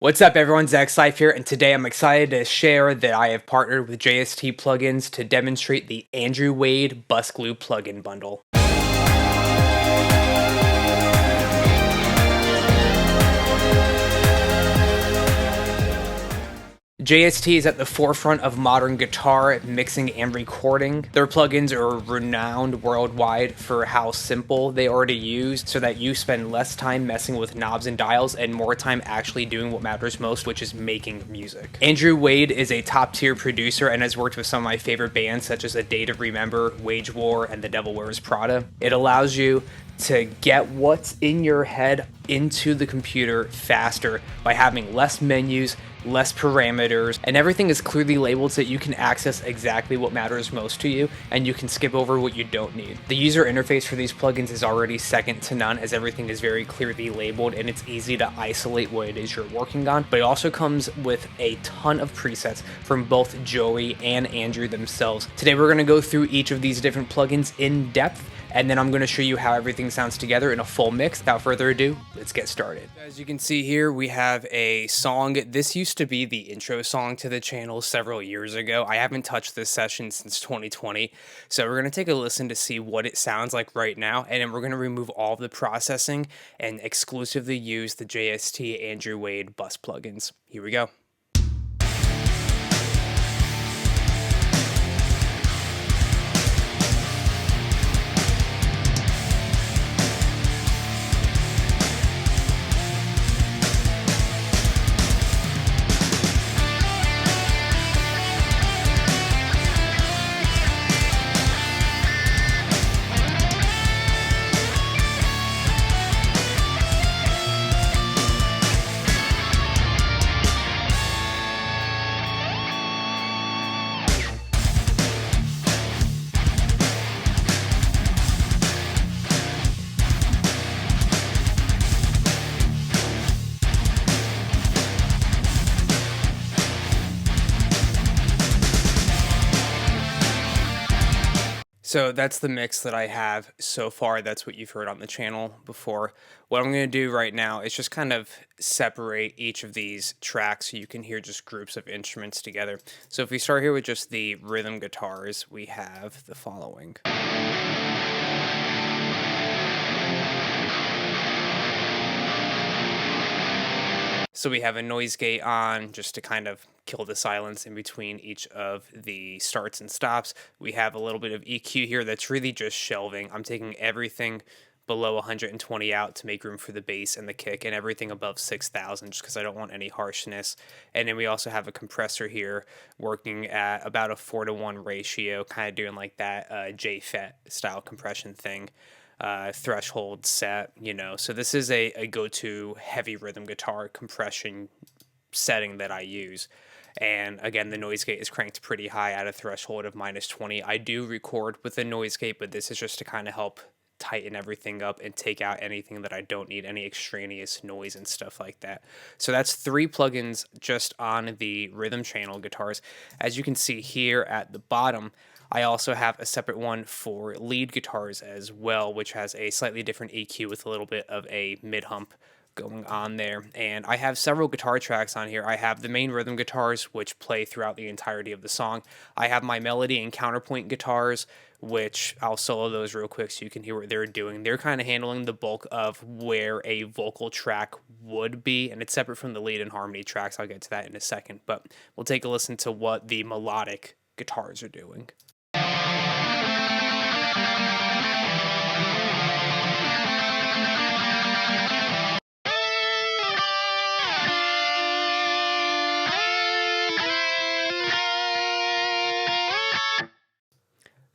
What's up everyone, Zach Seif here, and today I'm excited to share that I have partnered with JST plugins to demonstrate the Andrew Wade Bus Glue plugin bundle. JST is at the forefront of modern guitar mixing and recording. Their plugins are renowned worldwide for how simple they are to use, so that you spend less time messing with knobs and dials and more time actually doing what matters most, which is making music. Andrew Wade is a top-tier producer and has worked with some of my favorite bands such as A Day to Remember, Wage War, and The Devil Wears Prada. It allows you to get what's in your head into the computer faster by having less menus, less parameters, and everything is clearly labeled so that you can access exactly what matters most to you and you can skip over what you don't need. The user interface for these plugins is already second to none, as everything is very clearly labeled and it's easy to isolate what it is you're working on, but it also comes with a ton of presets from both Joey and Andrew themselves. Today we're going to go through each of these different plugins in depth, and then I'm going to show you how everything sounds together in a full mix. Without further ado, let's get started. As you can see here, we have a song. This used to be the intro song to the channel several years ago. I haven't touched this session since 2020, so we're going to take a listen to see what it sounds like right now, and then we're going to remove all of the processing and exclusively use the JST Andrew Wade bus plugins. Here we go. So that's the mix that I have so far. That's what you've heard on the channel before. What I'm going to do right now is just kind of separate each of these tracks so you can hear just groups of instruments together. So if we start here with just the rhythm guitars, we have the following. So we have a noise gate on just to kind of kill the silence in between each of the starts and stops. We have a little bit of EQ here that's really just shelving. I'm taking everything below 120 out to make room for the bass and the kick, and everything above 6,000 just because I don't want any harshness. And then we also have a compressor here working at about a 4:1 ratio, kind of doing like that JFET style compression thing. Threshold set, so this is a go-to heavy rhythm guitar compression setting that I use. And again, the noise gate is cranked pretty high at a threshold of -20. I do record with the noise gate, but this is just to kind of help tighten everything up and take out anything that I don't need, any extraneous noise and stuff like that. So that's 3 plugins just on the rhythm channel guitars. As you can see here at the bottom, I also have a separate one for lead guitars as well, which has a slightly different EQ with a little bit of a mid-hump going on there. And I have several guitar tracks on here. I have the main rhythm guitars, which play throughout the entirety of the song. I have my melody and counterpoint guitars, which I'll solo those real quick so you can hear what they're doing. They're kind of handling the bulk of where a vocal track would be, and it's separate from the lead and harmony tracks. I'll get to that in a second, but we'll take a listen to what the melodic guitars are doing.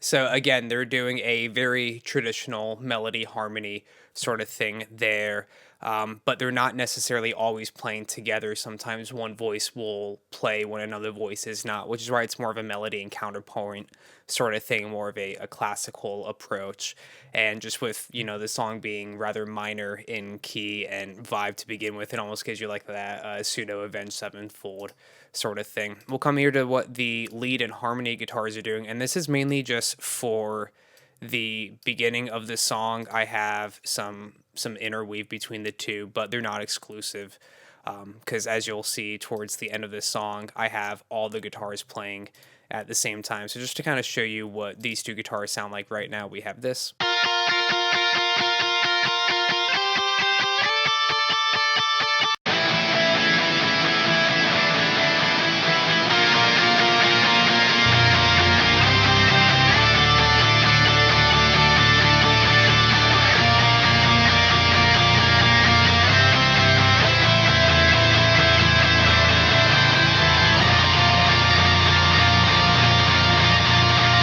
So again, they're doing a very traditional melody harmony sort of thing there, but they're not necessarily always playing together. Sometimes one voice will play when another voice is not, which is why it's more of a melody and counterpoint sort of thing, more of a classical approach. And just with, the song being rather minor in key and vibe to begin with, it almost gives you like that pseudo Avenged Sevenfold sort of thing. We'll come here to what the lead and harmony guitars are doing, and this is mainly just for the beginning of the song. I have some interweave between the two, but they're not exclusive. Because as you'll see towards the end of this song, I have all the guitars playing at the same time. So just to kind of show you what these two guitars sound like right now, we have this.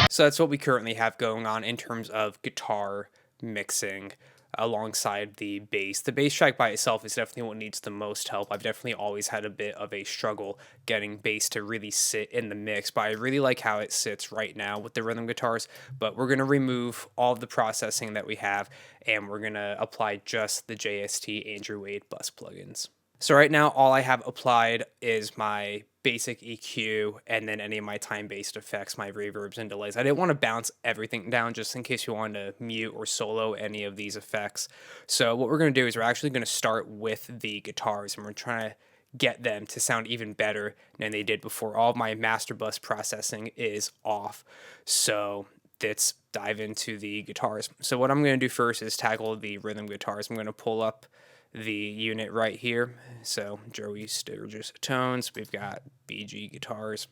So that's what we currently have going on in terms of guitar mixing alongside the bass. The bass track by itself is definitely what needs the most help. I've definitely always had a bit of a struggle getting bass to really sit in the mix, but I really like how it sits right now with the rhythm guitars. But we're going to remove all of the processing that we have, and we're going to apply just the JST Andrew Wade bus plugins. So right now, all I have applied is my basic EQ and then any of my time-based effects, my reverbs and delays. I didn't want to bounce everything down just in case you wanted to mute or solo any of these effects. So what we're going to do is we're actually going to start with the guitars, and we're trying to get them to sound even better than they did before. All of my master bus processing is off. So let's dive into the guitars. So what I'm going to do first is tackle the rhythm guitars. I'm going to pull up the unit right here. So Joey Sturgis tones, we've got BG guitars,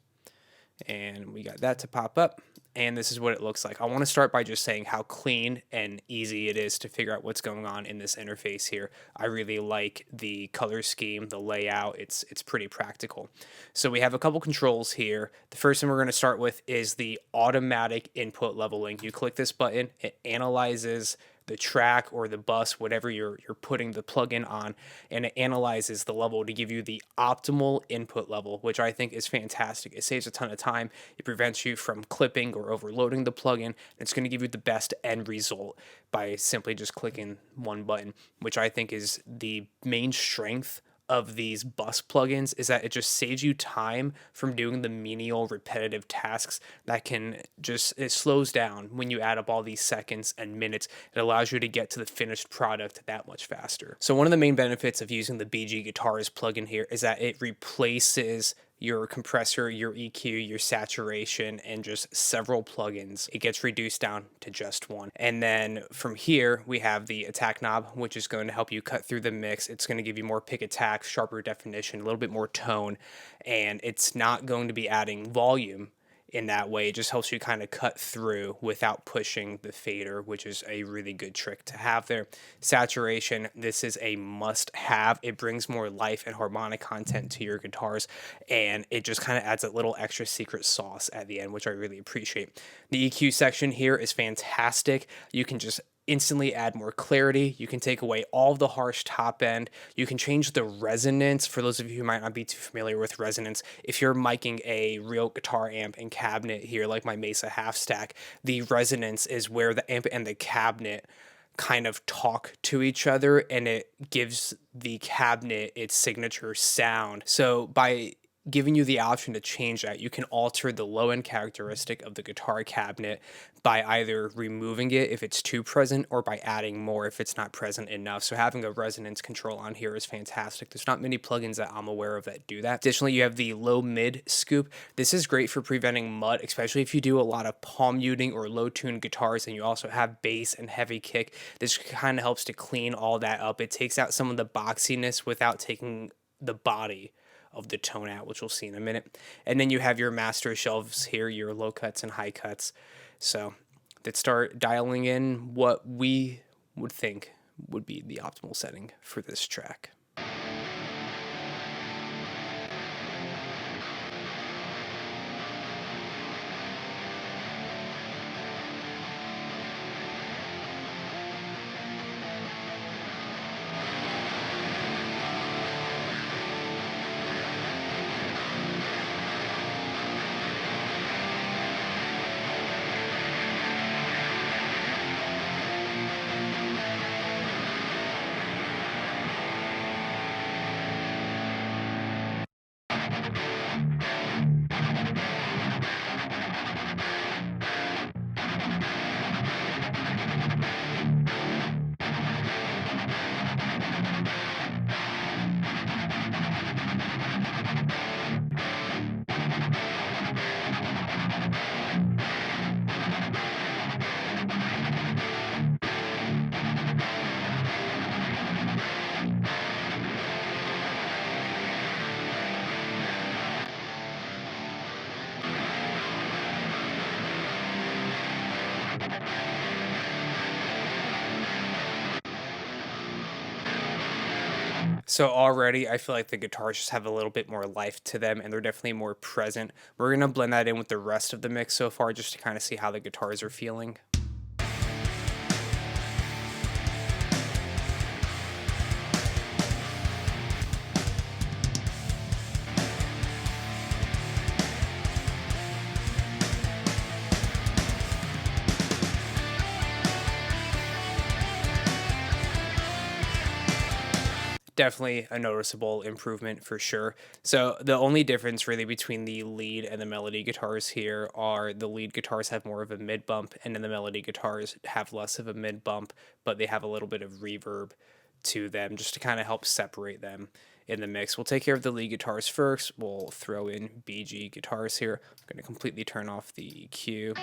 and we got that to pop up. And this is what it looks like. I want to start by just saying how clean and easy it is to figure out what's going on in this interface here. I really like the color scheme, the layout. It's pretty practical. So we have a couple controls here. The first thing we're going to start with is the automatic input leveling. You click this button, it analyzes the track or the bus, whatever you're putting the plugin on, and it analyzes the level to give you the optimal input level, which I think is fantastic. It saves a ton of time. It prevents you from clipping or overloading the plugin. And it's going to give you the best end result by simply just clicking one button, which I think is the main strength of these bus plugins, is that it just saves you time from doing the menial repetitive tasks that it slows down when you add up all these seconds and minutes. It allows you to get to the finished product that much faster. So one of the main benefits of using the BG Guitarist plugin here is that it replaces your compressor, your EQ, your saturation, and just several plugins. It gets reduced down to just one. And then from here, we have the attack knob, which is going to help you cut through the mix. It's going to give you more pick attack, sharper definition, a little bit more tone, and it's not going to be adding volume in that way. It just helps you kind of cut through without pushing the fader, which is a really good trick to have there. Saturation, this is a must have. It brings more life and harmonic content to your guitars, and it just kind of adds a little extra secret sauce at the end, which I really appreciate. The EQ section here is fantastic. You can just instantly add more clarity. You can take away all of the harsh top end. You can change the resonance. For those of you who might not be too familiar with resonance, if you're miking a real guitar amp and cabinet here, like my Mesa Half Stack, the resonance is where the amp and the cabinet kind of talk to each other, and it gives the cabinet its signature sound. So by giving you the option to change that, you can alter the low end characteristic of the guitar cabinet by either removing it if it's too present or by adding more if it's not present enough. So having a resonance control on here is fantastic. There's not many plugins that I'm aware of that do that. Additionally, you have the low mid scoop. This is great for preventing mud, especially if you do a lot of palm muting or low tuned guitars and you also have bass and heavy kick. This kind of helps to clean all that up. It takes out some of the boxiness without taking the body of the tone out, which we'll see in a minute. And then you have your master shelves here, your low cuts and high cuts. So let's start dialing in what we would think would be the optimal setting for this track. So already I feel like the guitars just have a little bit more life to them and they're definitely more present. We're going to blend that in with the rest of the mix so far just to kind of see how the guitars are feeling. Definitely a noticeable improvement for sure. So the only difference really between the lead and the melody guitars here are the lead guitars have more of a mid bump and then the melody guitars have less of a mid bump, but they have a little bit of reverb to them just to kind of help separate them in the mix. We'll take care of the lead guitars first. We'll throw in BG guitars here. I'm going to completely turn off the EQ.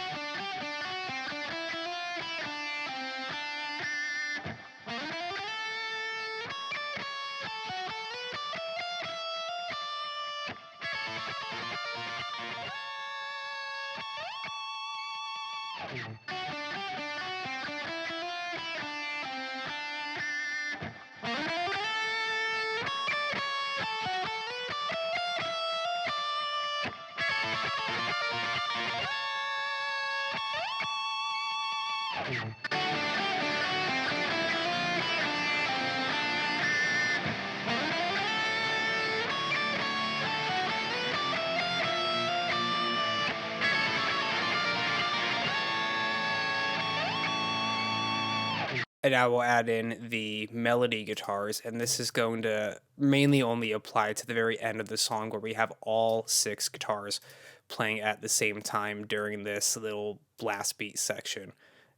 And I will add in the melody guitars, and this is going to mainly only apply to the very end of the song where we have all 6 guitars playing at the same time during this little blast beat section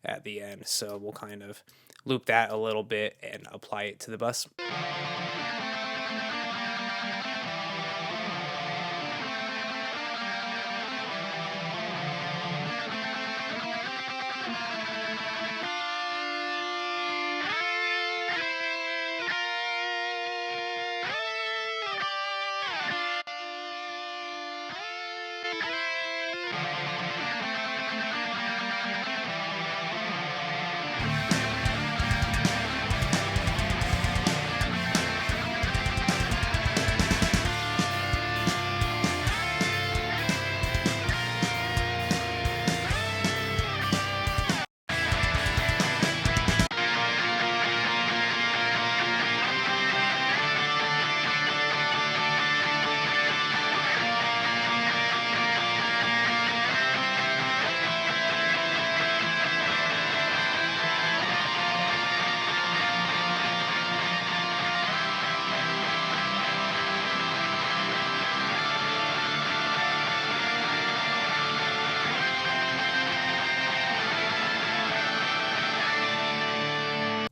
at the end. So we'll kind of loop that a little bit and apply it to the bus.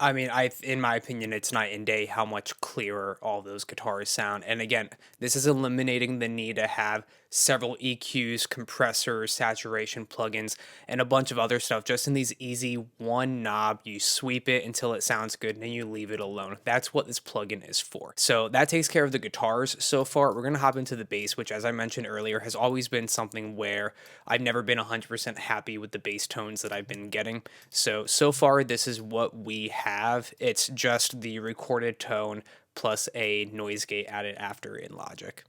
I mean, in my opinion, it's night and day how much clearer all those guitars sound. And again, this is eliminating the need to have several EQs, compressors, saturation plugins, and a bunch of other stuff just in these easy one knob. You sweep it until it sounds good and then you leave it alone. That's what this plugin is for. So that takes care of the guitars so far. We're going to hop into the bass, which, as I mentioned earlier, has always been something where I've never been 100% happy with the bass tones that I've been getting. So far, this is what we have. It's just the recorded tone plus a noise gate added after in Logic.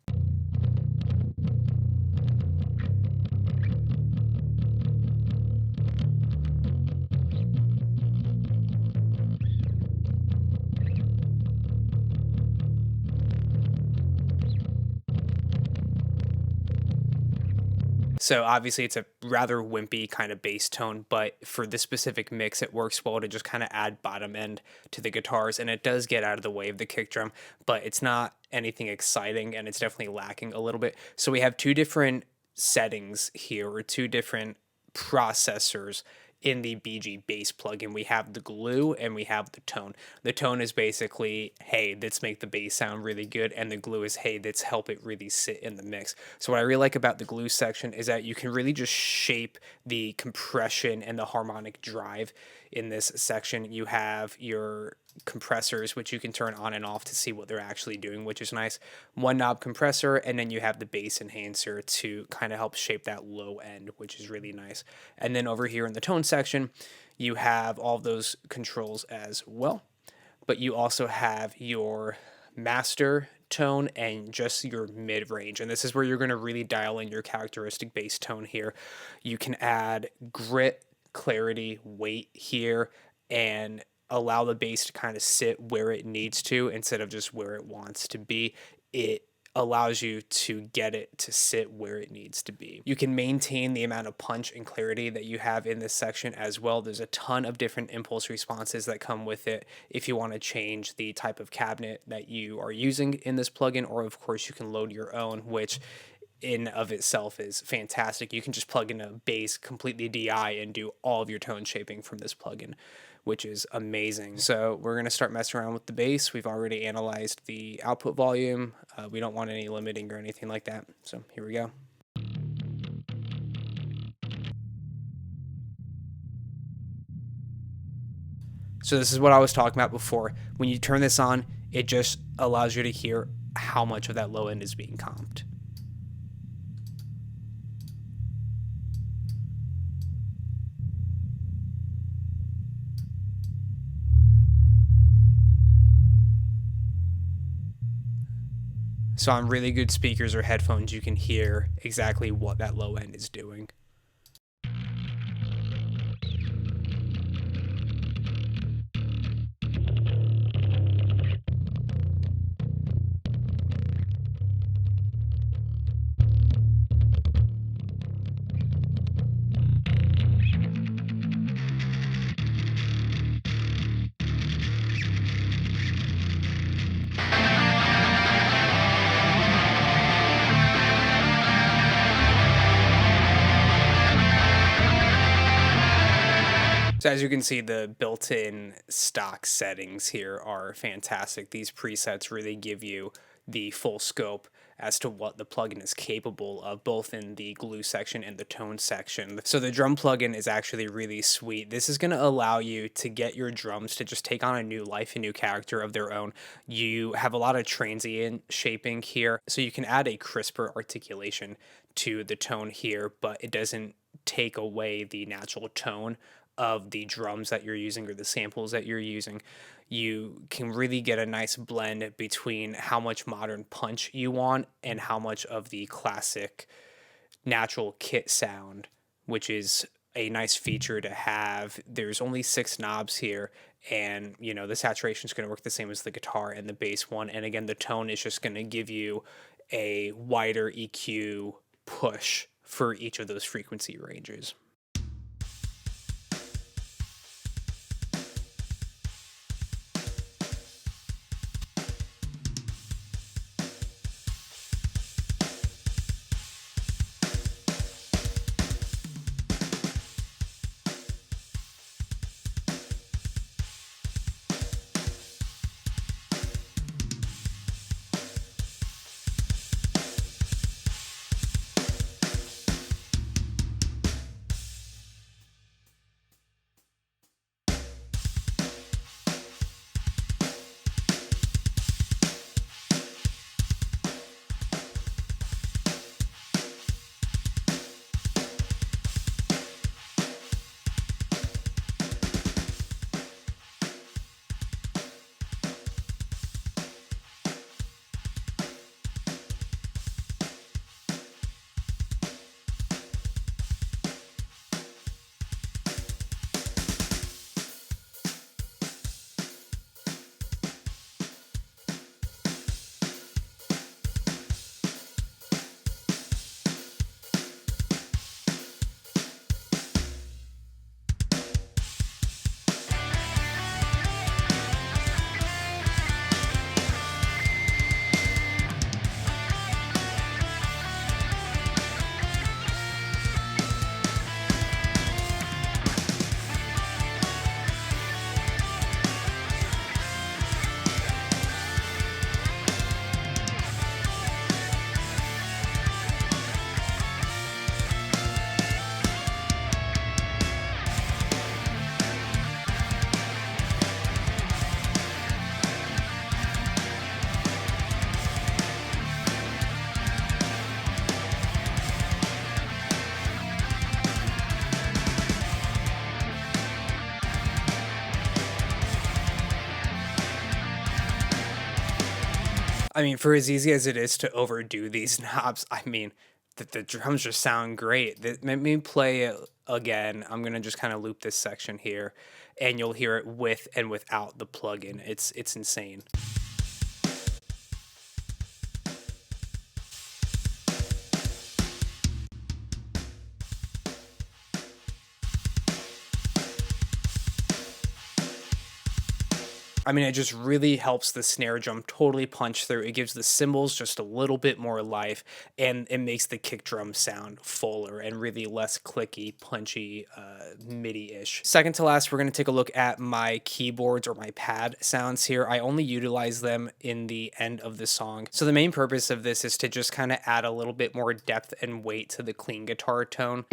So obviously it's a rather wimpy kind of bass tone, but for this specific mix, it works well to just kind of add bottom end to the guitars, and it does get out of the way of the kick drum, but it's not anything exciting, and it's definitely lacking a little bit. So we have 2 different settings here, or 2 different processors in the BG bass plugin. We have the glue and we have the tone. The tone is basically, hey, let's make the bass sound really good, and the glue is, hey, let's help it really sit in the mix. So what I really like about the glue section is that you can really just shape the compression and the harmonic drive in this section. You have your compressors, which you can turn on and off to see what they're actually doing, which is nice. One knob compressor, and then you have the bass enhancer to kind of help shape that low end, which is really nice. And then over here in the tone section, you have all those controls as well, but you also have your master tone and just your mid range. And this is where you're going to really dial in your characteristic bass tone here. You can add grit, clarity, weight here, and allow the bass to kind of sit where it needs to instead of just where it wants to be. It allows you to get it to sit where it needs to be. You can maintain the amount of punch and clarity that you have in this section as well. There's a ton of different impulse responses that come with it if you want to change the type of cabinet that you are using in this plugin, or of course you can load your own, which in of itself is fantastic. You can just plug in a bass completely DI and do all of your tone shaping from this plugin, which is amazing. So we're going to start messing around with the bass. We've already analyzed the output volume. We don't want any limiting or anything like that. So here we go. So this is what I was talking about before. When you turn this on, it just allows you to hear how much of that low end is being comped. So on really good speakers or headphones, you can hear exactly what that low end is doing. So as you can see, the built-in stock settings here are fantastic. These presets really give you the full scope as to what the plugin is capable of, both in the glue section and the tone section. So the drum plugin is actually really sweet. This is going to allow you to get your drums to just take on a new life, a new character of their own. You have a lot of transient shaping here, so you can add a crisper articulation to the tone here, but it doesn't take away the natural tone of the drums that you're using or the samples that you're using. You can really get a nice blend between how much modern punch you want and how much of the classic natural kit sound, which is a nice feature to have. There's only 6 knobs here, and you know the saturation is going to work the same as the guitar and the bass one. And again, the tone is just going to give you a wider EQ push for each of those frequency ranges. I mean, for as easy as it is to overdo these knobs, I mean, the drums just sound great. Let me play it again. I'm gonna just kind of loop this section here, and you'll hear it with and without the plugin. It's insane. I mean, it just really helps the snare drum totally punch through. It gives the cymbals just a little bit more life, and it makes the kick drum sound fuller and really less clicky, punchy, MIDI-ish. Second to last, we're going to take a look at my keyboards or my pad sounds here. I only utilize them in the end of the song. So the main purpose of this is to just kind of add a little bit more depth and weight to the clean guitar tone.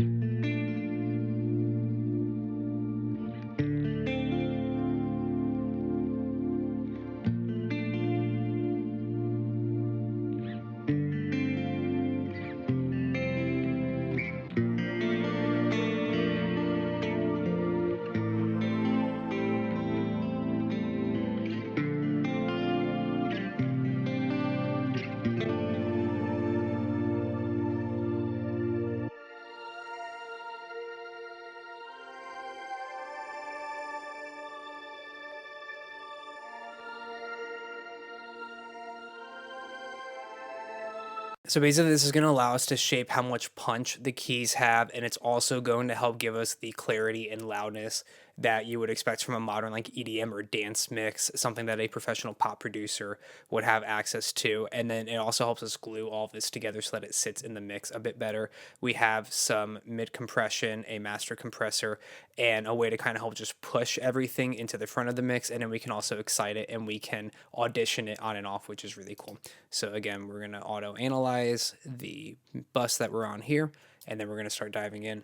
So basically, this is going to allow us to shape how much punch the keys have, and it's also going to help give us the clarity and loudness that you would expect from a modern like EDM or dance mix, something that a professional pop producer would have access to. And then it also helps us glue all of this together so that it sits in the mix a bit better. We have some mid compression, a master compressor, and a way to kind of help just push everything into the front of the mix. And then we can also excite it and we can audition it on and off, which is really cool. So again, we're going to auto analyze the bus that we're on here, and then we're going to start diving in.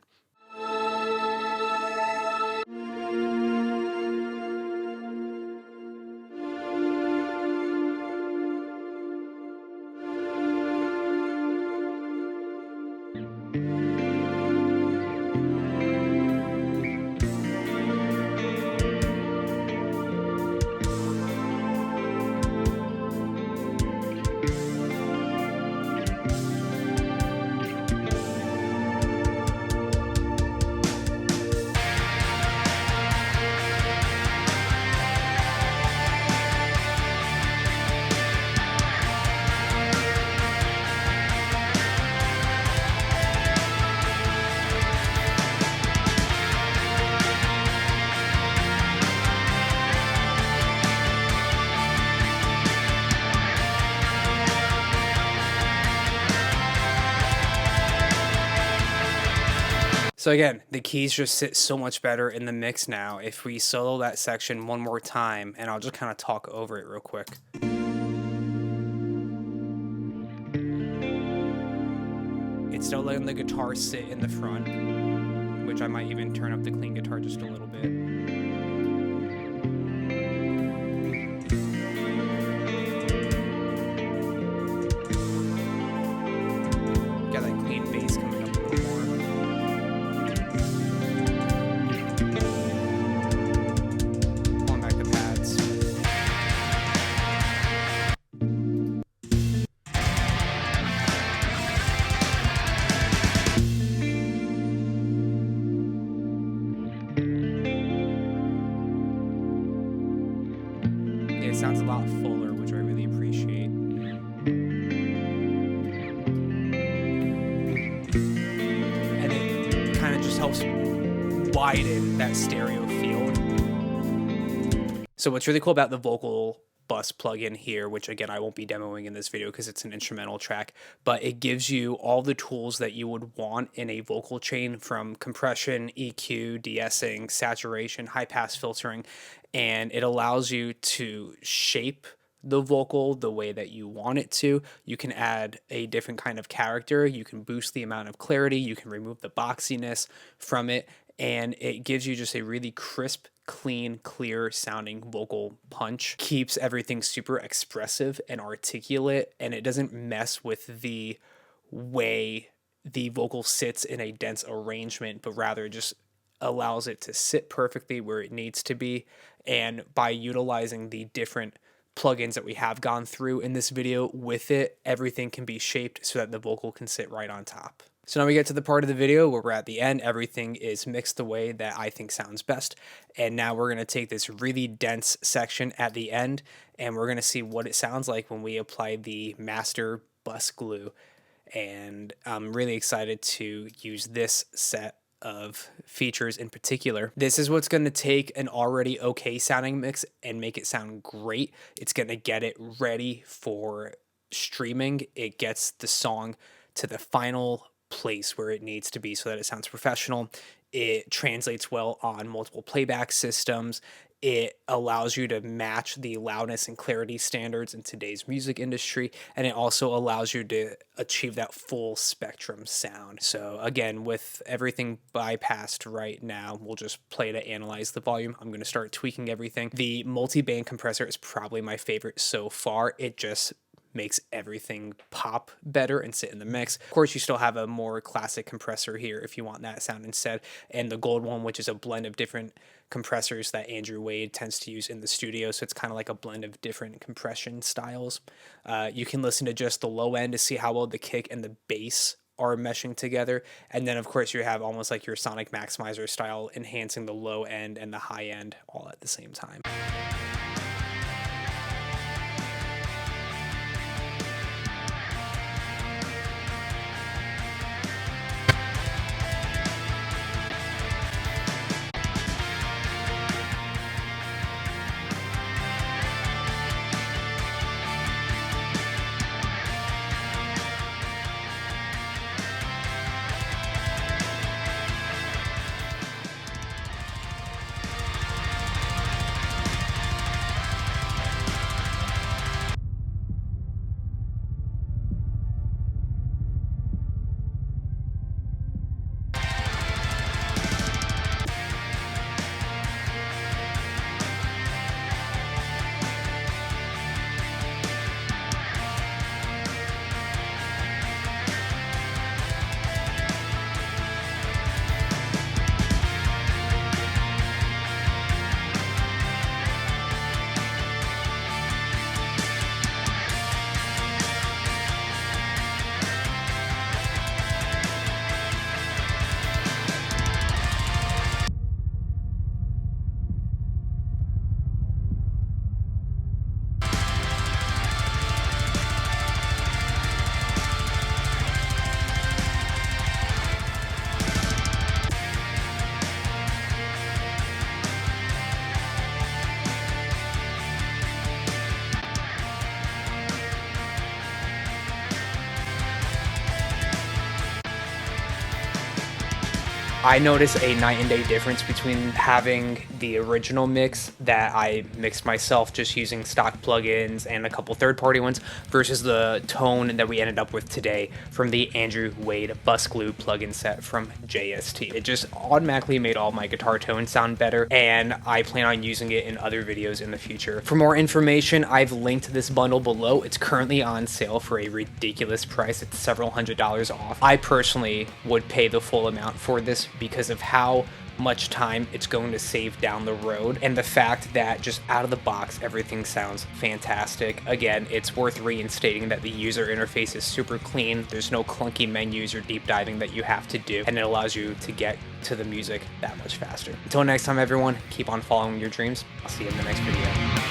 So again, the keys just sit so much better in the mix now. If we solo that section one more time, and I'll just kind of talk over it real quick. It's still letting the guitar sit in the front, which I might even turn up the clean guitar just a little bit. Got that clean bass coming up a little more. Pulling back the pads. Yeah, it sounds a lot fuller, which I really appreciate. And it kind of just helps widen that stereo field. So what's really cool about the vocal bus plugin here, which again I won't be demoing in this video because it's an instrumental track, but it gives you all the tools that you would want in a vocal chain, from compression, EQ, de-essing, saturation, high pass filtering, and it allows you to shape the vocal the way that you want it to. You can add a different kind of character, you can boost the amount of clarity, you can remove the boxiness from it, and it gives you just a really crisp, clean, clear sounding vocal punch. Keeps everything super expressive and articulate, and it doesn't mess with the way the vocal sits in a dense arrangement, but rather just allows it to sit perfectly where it needs to be. And by utilizing the different plugins that we have gone through in this video. With it, everything can be shaped so that the vocal can sit right on top. So now we get to the part of the video where we're at the end. Everything is mixed the way that I think sounds best. And now we're going to take this really dense section at the end, and we're going to see what it sounds like when we apply the master bus glue. And I'm really excited to use this set of features in particular. This is what's going to take an already okay sounding mix and make it sound great. It's going to get it ready for streaming. It gets the song to the final place where it needs to be so that it sounds professional. It translates well on multiple playback systems. It allows you to match the loudness and clarity standards in today's music industry, and it also allows you to achieve that full spectrum sound. So again, with everything bypassed right now, we'll just play to analyze the volume. I'm going to start tweaking everything. The multi-band compressor is probably my favorite so far. It just makes everything pop better and sit in the mix. Of course, you still have a more classic compressor here if you want that sound instead, and the gold one, which is a blend of different compressors that Andrew Wade tends to use in the studio, so it's kind of like a blend of different compression styles. You can listen to just the low end to see how well the kick and the bass are meshing together, and then of course you have almost like your sonic maximizer style enhancing the low end and the high end all at the same time. I notice a night and day difference between having the original mix that I mixed myself just using stock plugins and a couple third-party ones versus the tone that we ended up with today from the Andrew Wade Bus Glue plugin set from JST. It just automatically made all my guitar tones sound better, and I plan on using it in other videos in the future. For more information, I've linked this bundle below. It's currently on sale for a ridiculous price. It's several $100s off. I personally would pay the full amount for this because of how much time it's going to save down the road, and the fact that just out of the box everything sounds fantastic. Again, it's worth reinstating that the user interface is super clean. There's no clunky menus or deep diving that you have to do, and it allows you to get to the music that much faster. Until next time, everyone, keep on following your dreams. I'll see you in the next video.